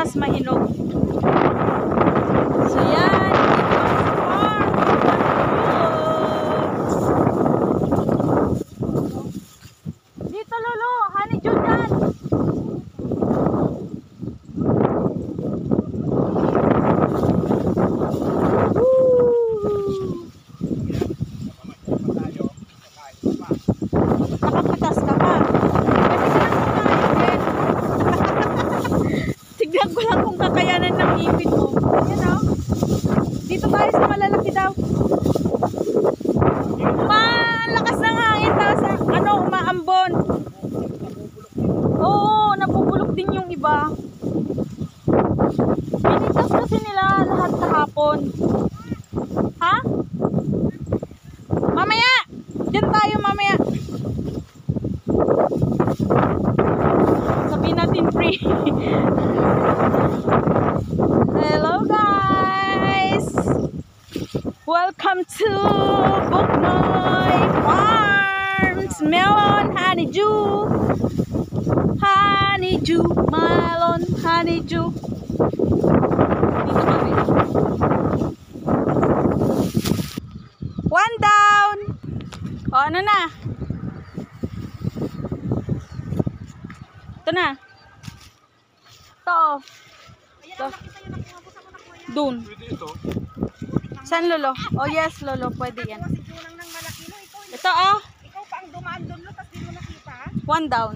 mas mahinog. So yan, dito Lolo, honeydew dyan. Nakapatas ka pa. Tignan ko lang kung kakayanan ng ipin mo. Ayan o. Dito tayo sa malalaki daw. Malakas ng hangin daw sa umaambon. Oo, nabubulok din yung iba. Pinitas kasi nila lahat kahapon. Ha? Mamaya! Diyan tayo mamaya. Sabihin natin free. Hello guys! Welcome to Buknoy Farms! Melon honeydew! Honeydew! Melon honeydew! Dito kami. One down! O ano na? Ito na. Ito. Ito. Doon. Saan Lolo? Oh yes Lolo, pwede yan. Ito oh. Ikaw pa ang dumaan doon, tapos di mo nakita. One down.